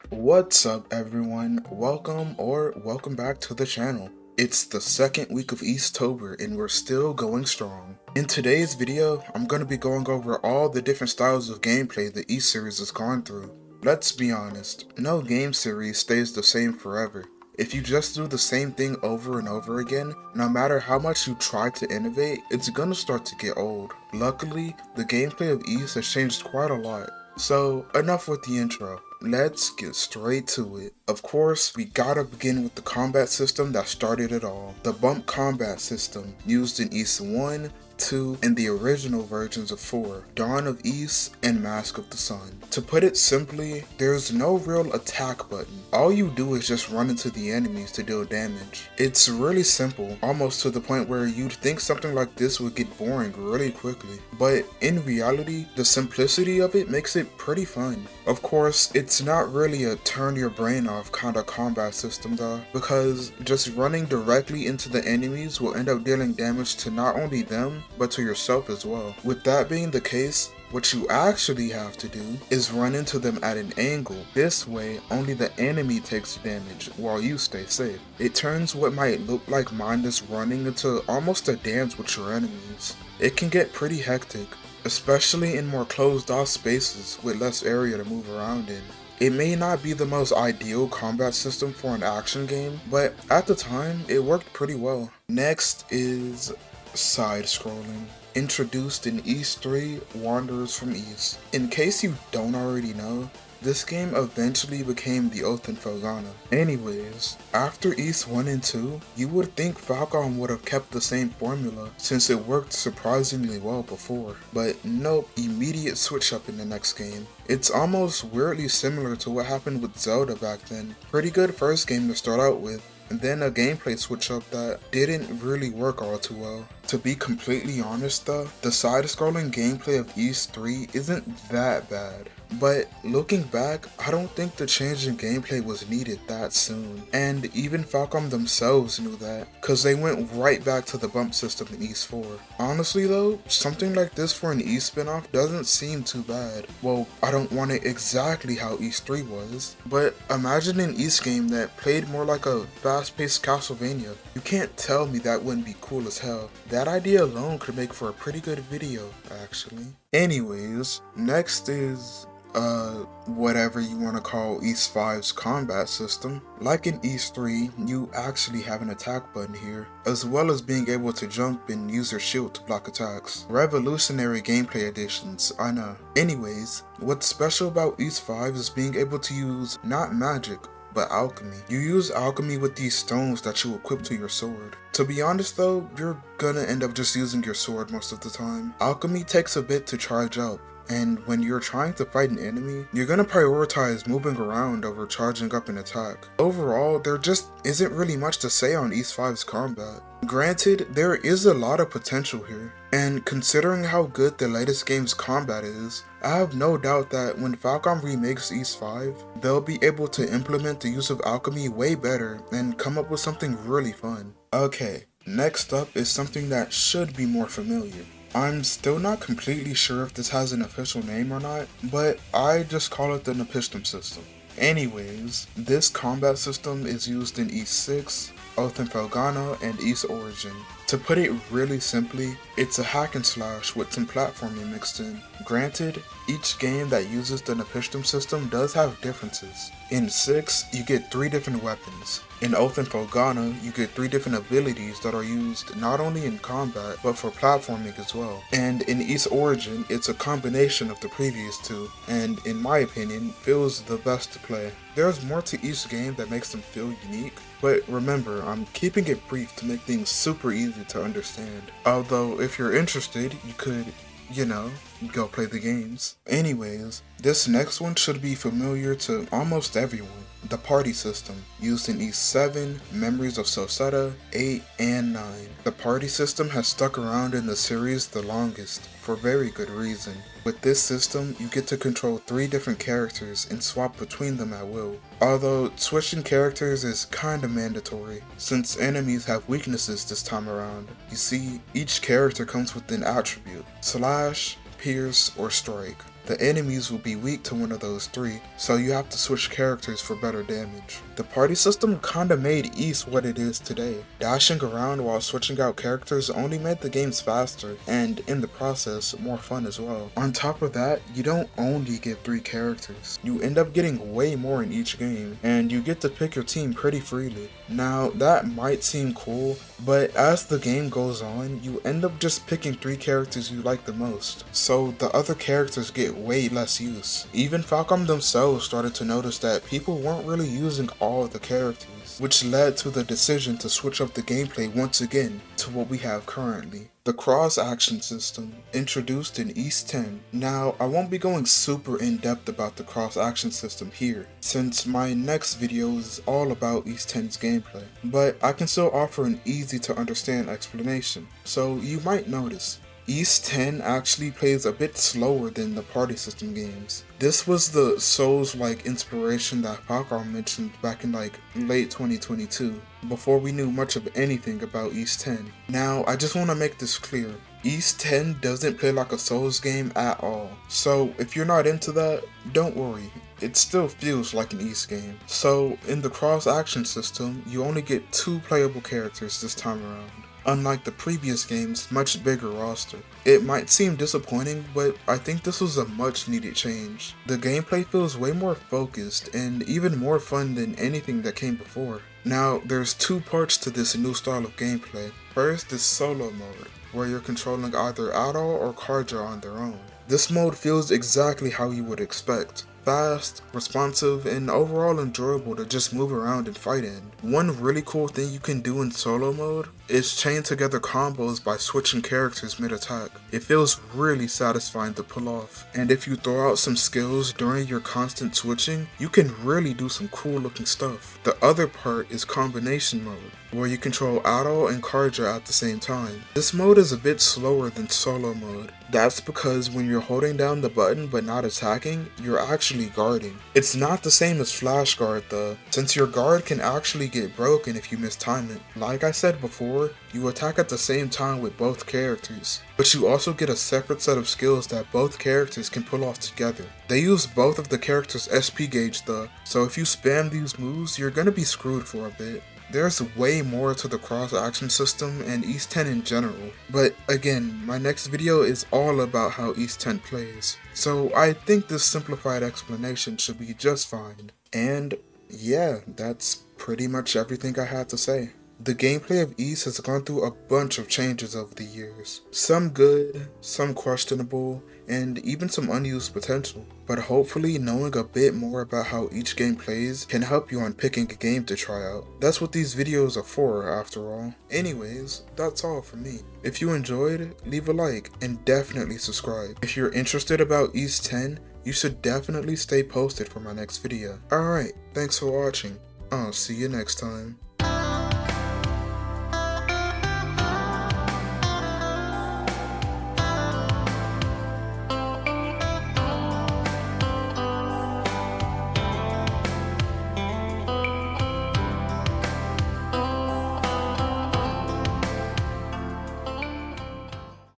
What's up everyone? Welcome back to the channel. It's the second week of Ystober and we're still going strong. In today's video, I'm going to be going over all the different styles of gameplay the Ys series has gone through. Let's be honest, no game series stays the same forever. If you just do the same thing over and over again, no matter how much you try to innovate, it's gonna start to get old. Luckily, the gameplay of Ys has changed quite a lot. So, enough with the intro. Let's get straight to it. Of course, we gotta begin with the combat system that started it all. The bump combat system, used in Ys 1, 2, and the original versions of 4, Dawn of Ys and Mask of the Sun. To put it simply, there's no real attack button. All you do is just run into the enemies to deal damage. It's really simple, almost to the point where you'd think something like this would get boring really quickly. But in reality, the simplicity of it makes it pretty fun. Of course, it's not really a turn your brain off kind of combat system though, because just running directly into the enemies will end up dealing damage to not only them, but to yourself as well. With that being the case, what you actually have to do is run into them at an angle. This way, only the enemy takes damage while you stay safe. It turns what might look like mindless running into almost a dance with your enemies. It can get pretty hectic, especially in more closed off spaces with less area to move around in. It may not be the most ideal combat system for an action game, but at the time, it worked pretty well. Next is side-scrolling. Introduced in Ys 3, Wanderers from Ys. In case you don't already know, this game eventually became the Oath and Felghana. Anyways, after Ys 1 and 2, you would think Falcom would have kept the same formula since it worked surprisingly well before. But nope, immediate switch up in the next game. It's almost weirdly similar to what happened with Zelda back then. Pretty good first game to start out with, and then a gameplay switch up that didn't really work all too well. To be completely honest though, the side-scrolling gameplay of Ys 3 isn't that bad. But looking back, I don't think the change in gameplay was needed that soon. And even Falcom themselves knew that, cause they went right back to the bump system in Ys 4. Honestly though, something like this for an Ys spinoff doesn't seem too bad. Well, I don't want it exactly how Ys 3 was, but imagine an Ys game that played more like a fast-paced Castlevania. You can't tell me that wouldn't be cool as hell. That idea alone could make for a pretty good video, actually. Anyways, next is whatever you want to call Ys 5's combat system. Like in Ys 3, you actually have an attack button here, as well as being able to jump and use your shield to block attacks. Revolutionary gameplay additions, I know. Anyways, what's special about Ys 5 is being able to use not magic, but alchemy. You use alchemy with these stones that you equip to your sword. To be honest though, you're gonna end up just using your sword most of the time. Alchemy takes a bit to charge up, and when you're trying to fight an enemy, you're gonna prioritize moving around over charging up an attack. Overall, there just isn't really much to say on Ys 5's combat. Granted, there is a lot of potential here, and considering how good the latest game's combat is, I have no doubt that when Falcom remakes Ys 5, they'll be able to implement the use of alchemy way better and come up with something really fun. Okay, next up is something that should be more familiar. I'm still not completely sure if this has an official name or not, but I just call it the Nepistem system. Anyways, this combat system is used in Ys 6, Oath and Felghana, and Ys Origin. To put it really simply, it's a hack and slash with some platforming mixed in. Granted, each game that uses the Nepistem system does have differences. In 6, you get 3 different weapons. In Oath and Felghana, you get 3 different abilities that are used not only in combat, but for platforming as well. And in Ys Origin, it's a combination of the previous 2, and in my opinion, feels the best to play. There's more to each game that makes them feel unique, but remember, I'm keeping it brief to make things super easy to understand. Although, if you're interested, you could, go play the games. Anyways, this next one should be familiar to almost everyone. The party system, used in Ys 7, Memories of Sosetta, 8, and 9. The party system has stuck around in the series the longest, for very good reason. With this system, you get to control 3 different characters and swap between them at will. Although, switching characters is kinda mandatory, since enemies have weaknesses this time around. You see, each character comes with an attribute, slash, pierce, or strike. the enemies will be weak to one of those 3, so you have to switch characters for better damage. The party system kinda made Ys what it is today. Dashing around while switching out characters only made the games faster, and in the process, more fun as well. On top of that, you don't only get 3 characters. You end up getting way more in each game, and you get to pick your team pretty freely. Now, that might seem cool, but as the game goes on, you end up just picking 3 characters you like the most, so the other characters get way less use. Even Falcom themselves started to notice that people weren't really using all of the characters, which led to the decision to switch up the gameplay once again to what we have currently. The cross-action system, introduced in Ys 10. Now, I won't be going super in-depth about the cross-action system here, since my next video is all about Ys 10's gameplay, but I can still offer an easy-to-understand explanation. So you might notice, Ys 10 actually plays a bit slower than the party system games. This was the Souls-like inspiration that Falcom mentioned back in late 2022, before we knew much of anything about Ys 10. Now, I just want to make this clear. Ys 10 doesn't play like a Souls game at all, so if you're not into that, don't worry. It still feels like an Ys game. So, in the cross-action system, you only get 2 playable characters this time around. Unlike the previous game's much bigger roster. It might seem disappointing, but I think this was a much needed change. The gameplay feels way more focused and even more fun than anything that came before. Now, there's 2 parts to this new style of gameplay. First is solo mode, where you're controlling either Adol or Karja on their own. This mode feels exactly how you would expect. Fast, responsive, and overall enjoyable to just move around and fight in. One really cool thing you can do in solo mode is chain together combos by switching characters mid-attack. It feels really satisfying to pull off, and if you throw out some skills during your constant switching, you can really do some cool looking stuff. The other part is combination mode, where you control Adol and Karja at the same time. This mode is a bit slower than solo mode. That's because when you're holding down the button but not attacking, you're actually guarding. It's not the same as flash guard though, since your guard can actually get broken if you mistime it. Like I said before, you attack at the same time with both characters, but you also get a separate set of skills that both characters can pull off together. They use both of the characters' SP gauge though, so if you spam these moves, you're gonna be screwed for a bit. There's way more to the cross-action system and Ys 10 in general, but again, my next video is all about how Ys 10 plays, so I think this simplified explanation should be just fine. And yeah, that's pretty much everything I had to say. The gameplay of Ys has gone through a bunch of changes over the years. Some good, some questionable, and even some unused potential. But hopefully knowing a bit more about how each game plays can help you on picking a game to try out. That's what these videos are for, after all. Anyways, that's all from me. If you enjoyed, leave a like and definitely subscribe. If you're interested about Ys 10, you should definitely stay posted for my next video. Alright, thanks for watching. I'll see you next time.